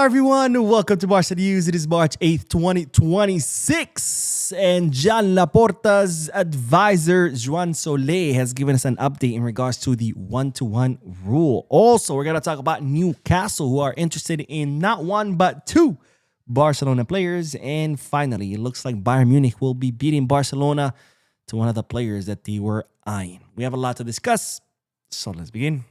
everyone, welcome to Barca News. It is March 8th, 2026, and John Laporta's advisor, Joan Solé, has given us an update in regards to the 1-to-1 rule. Also, we're going to talk about Newcastle, who are interested in not one, but two Barcelona players. And finally, it looks like Bayern Munich will be beating Barcelona to one of the players that they were eyeing. We have a lot to discuss, so let's begin.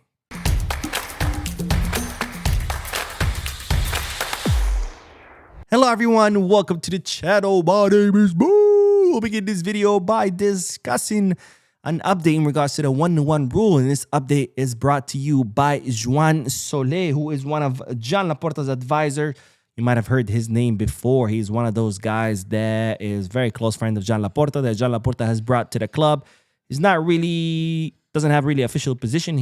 Hello everyone, welcome to the channel. My name is Boo. We'll begin this video by discussing an update in regards to the 1-to-1 rule, and this update is brought to you by Joan Solé, who is one of John Laporta's advisor. You might have heard his name before. He's one of those guys that is very close friend of John Laporta, that John Laporta has brought to the club. He's not really, doesn't have really official position.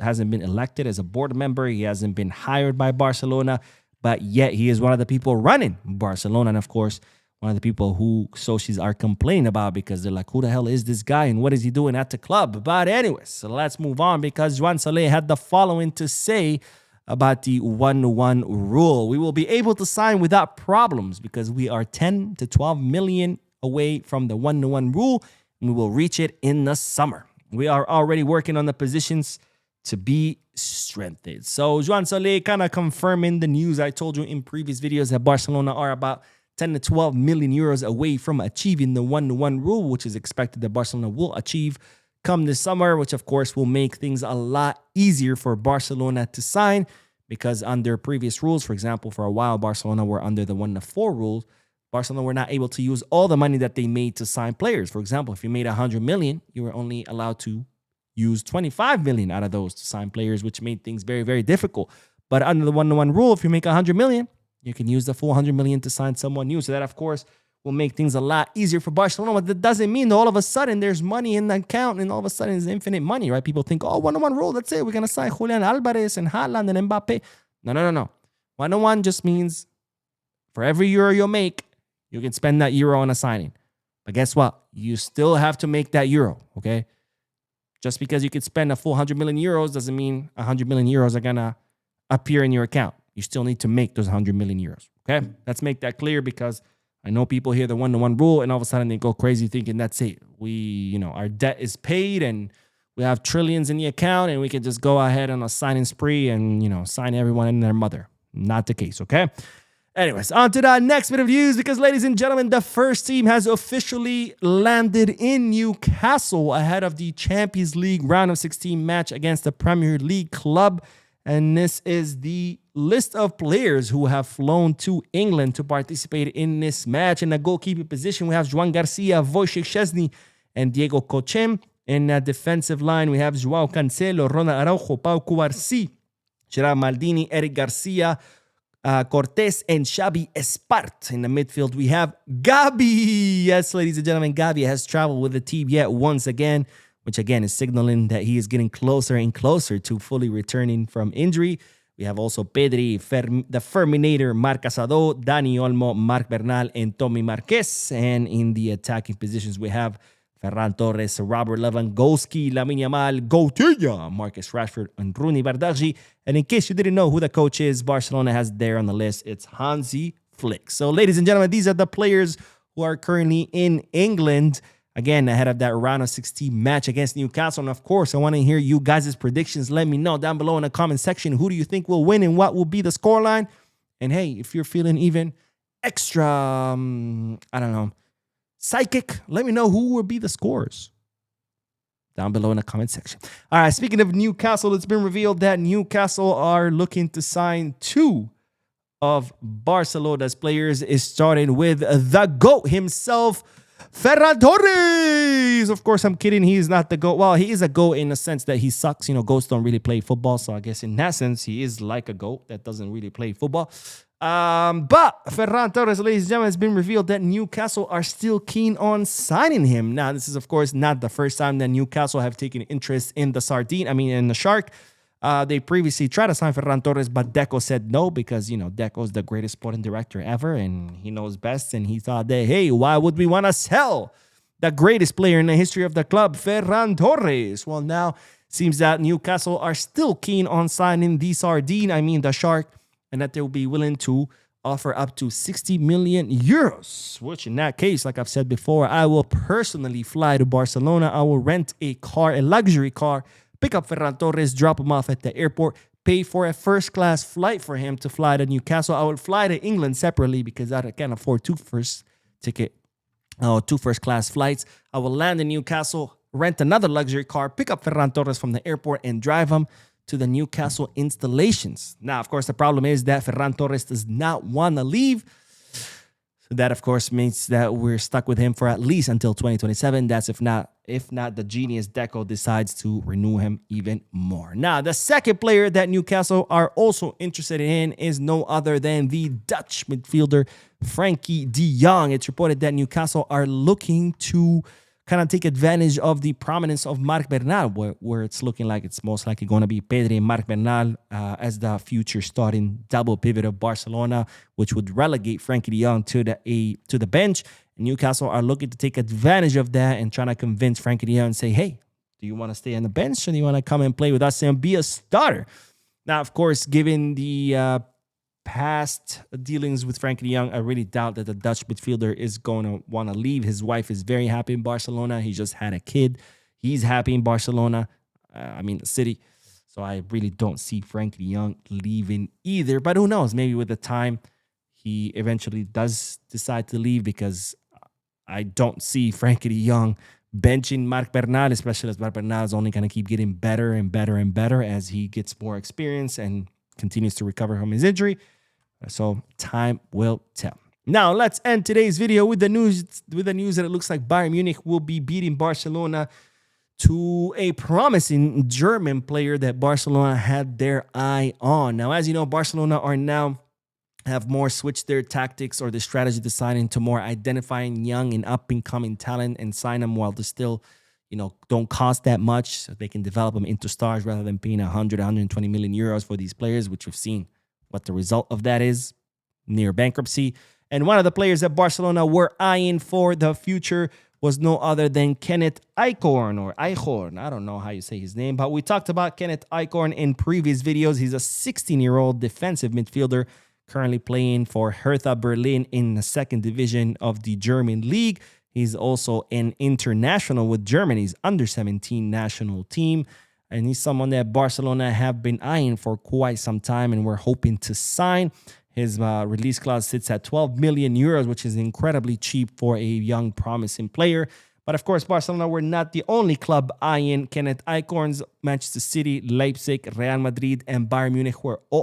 Hasn't been elected as a board member. He hasn't been hired by Barcelona. But yet he is one of the people running Barcelona. And of course, one of the people who socials are complaining about, because they're like, who the hell is this guy and what is he doing at the club? But anyways, so let's move on, because Joan Solé had the following to say about the 1-to-1 rule. We will be able to sign without problems because we are 10 to 12 million away from the 1-to-1 rule, and we will reach it in the summer. We are already working on the positions to be strengthened. So Joan Solé kind of confirming the news I told you in previous videos, that Barcelona are about 10 to 12 million euros away from achieving the 1-to-1 rule, which is expected that Barcelona will achieve come this summer, which of course will make things a lot easier for Barcelona to sign, because under previous rules, for example, for a while, Barcelona were under the 1-to-4 rules. Barcelona were not able to use all the money that they made to sign players. For example, if you made 100 million, you were only allowed to use 25 million out of those to sign players, which made things very, very difficult. But under the 1-to-1 rule, if you make 100 million, you can use the full 100 million to sign someone new. So that, of course, will make things a lot easier for Barcelona. But that doesn't mean that all of a sudden there's money in the account and all of a sudden there's infinite money, right? People think, oh, 1-to-1 rule, that's it. We're going to sign Julian Alvarez and Haaland and Mbappe. No. 1-to-1 just means for every euro you make, you can spend that euro on a signing. But guess what? You still have to make that euro, okay? Just because you could spend a full 100 million euros doesn't mean 100 million euros are going to appear in your account. You still need to make those 100 million euros, okay? Let's make that clear, because I know people hear the 1-to-1 rule and all of a sudden they go crazy thinking that's it. Our debt is paid and we have trillions in the account and we can just go ahead on a signing spree and, sign everyone and their mother. Not the case, okay? Anyways, on to the next bit of news, because, ladies and gentlemen, the first team has officially landed in Newcastle ahead of the Champions League round of 16 match against the Premier League club. And this is the list of players who have flown to England to participate in this match. In the goalkeeping position, we have Joan Garcia, Wojciech Szczesny, and Diego Cochem. In the defensive line, we have Joao Cancelo, Ronald Araujo, Pau Cubarsí, Gerard Maldini, Eric Garcia, Cortés, and Xavi Espart. In the midfield, we have Gabi. Yes, ladies and gentlemen, Gabi has traveled with the team yet once again, which again is signaling that he is getting closer and closer to fully returning from injury. We have also Pedri, the Ferminator, Marc Casado, Dani Olmo, Marc Bernal, and Tommy Marquez. And in the attacking positions, we have Ferran Torres, Robert Lewandowski, Lamine Yamal, Coutinho, Marcus Rashford, and Rooney Bardghji. And in case you didn't know who the coach is, Barcelona has there on the list, it's Hansi Flick. So, ladies and gentlemen, these are the players who are currently in England, again, ahead of that round of 16 match against Newcastle. And of course, I want to hear you guys' predictions. Let me know down below in the comment section, who do you think will win and what will be the scoreline? And hey, if you're feeling even extra, psychic, let me know who will be the scorers down below in the comment section. All right, speaking of Newcastle, it's been revealed that Newcastle are looking to sign two of Barcelona's players. It started with the GOAT himself, Ferran Torres. Of course, I'm kidding. He is not the GOAT. Well, he is a GOAT in the sense that he sucks. GOATs don't really play football. So I guess in that sense, he is like a GOAT that doesn't really play football. But Ferran Torres, ladies and gentlemen, has been revealed that Newcastle are still keen on signing him. Now, this is, of course, not the first time that Newcastle have taken interest in the Shark. They previously tried to sign Ferran Torres, but Deco said no, because, Deco's the greatest sporting director ever and he knows best. And he thought that, hey, why would we want to sell the greatest player in the history of the club, Ferran Torres? Well, now seems that Newcastle are still keen on signing the Shark. and that they will be willing to offer up to 60 million euros, which in that case, like I've said before, I will personally fly to Barcelona. I will rent a car, a luxury car, pick up Ferran Torres, drop him off at the airport, pay for a first-class flight for him to fly to Newcastle. I will fly to England separately because I can't afford two first-class flights. I will land in Newcastle, rent another luxury car, pick up Ferran Torres from the airport, and drive him to the Newcastle installations. Now, of course, the problem is that Ferran Torres does not want to leave. So that, of course, means that we're stuck with him for at least until 2027. That's if not the genius Deco decides to renew him even more. Now, the second player that Newcastle are also interested in is no other than the Dutch midfielder Frankie de Jong. It's reported that Newcastle are looking to kind of take advantage of the prominence of Marc Bernal, where it's looking like it's most likely going to be Pedri and Marc Bernal as the future starting double pivot of Barcelona, which would relegate Frankie de Jong to the bench. And Newcastle are looking to take advantage of that and trying to convince Frankie de Jong and say, hey, do you want to stay on the bench or do you want to come and play with us and be a starter? Now, of course, given the past dealings with Frankie de Jong, I really doubt that the Dutch midfielder is going to want to leave. His wife is very happy in Barcelona. He just had a kid. He's happy in Barcelona. The city. So I really don't see Frankie de Jong leaving either. But who knows? Maybe with the time, he eventually does decide to leave, because I don't see Frankie de Jong benching Marc Bernal, especially as Marc Bernal is only going to keep getting better and better and better as he gets more experience and continues to recover from his injury. So time will tell. Now let's end today's video with the news that it looks like Bayern Munich will be beating Barcelona to a promising German player that Barcelona had their eye on. Now, as you know, Barcelona are now have more switched their tactics or the strategy deciding to more identifying young and up-and-coming talent and sign them while they still, don't cost that much, so they can develop them into stars rather than paying 120 million euros for these players, which we've seen what the result of that is, near bankruptcy. And one of the players that Barcelona were eyeing for the future was no other than Kenneth Eichhorn. I don't know how you say his name, but we talked about Kenneth Eichhorn in previous videos. He's a 16-year-old defensive midfielder currently playing for Hertha Berlin in the second division of the German league. He's also an international with Germany's under-17 national team. And he's someone that Barcelona have been eyeing for quite some time and we're hoping to sign. His release clause sits at 12 million euros, which is incredibly cheap for a young, promising player. But of course, Barcelona were not the only club eyeing Kenneth Eichhorn's. Manchester City, Leipzig, Real Madrid, and Bayern Munich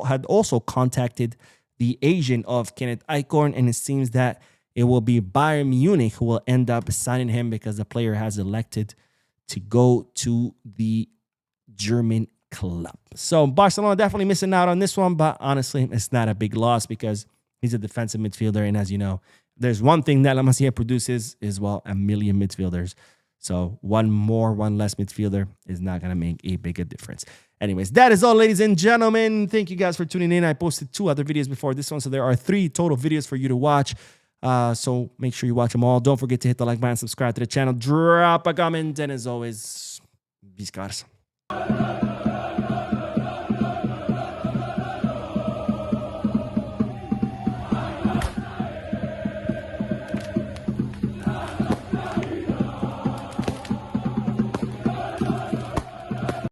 had also contacted the agent of Kenneth Eichhorn, and it seems that it will be Bayern Munich who will end up signing him because the player has elected to go to the German club. So Barcelona definitely missing out on this one, but honestly, it's not a big loss because he's a defensive midfielder. And as you know, there's one thing that La Masia produces is, well, a million midfielders. So one more, one less midfielder is not going to make a bigger difference. Anyways, that is all, ladies and gentlemen. Thank you guys for tuning in. I posted 2 other videos before this one, so there are 3 total videos for you to watch. So make sure you watch them all. Don't forget to hit the like button, subscribe to the channel, drop a comment, and as always, Viscarce.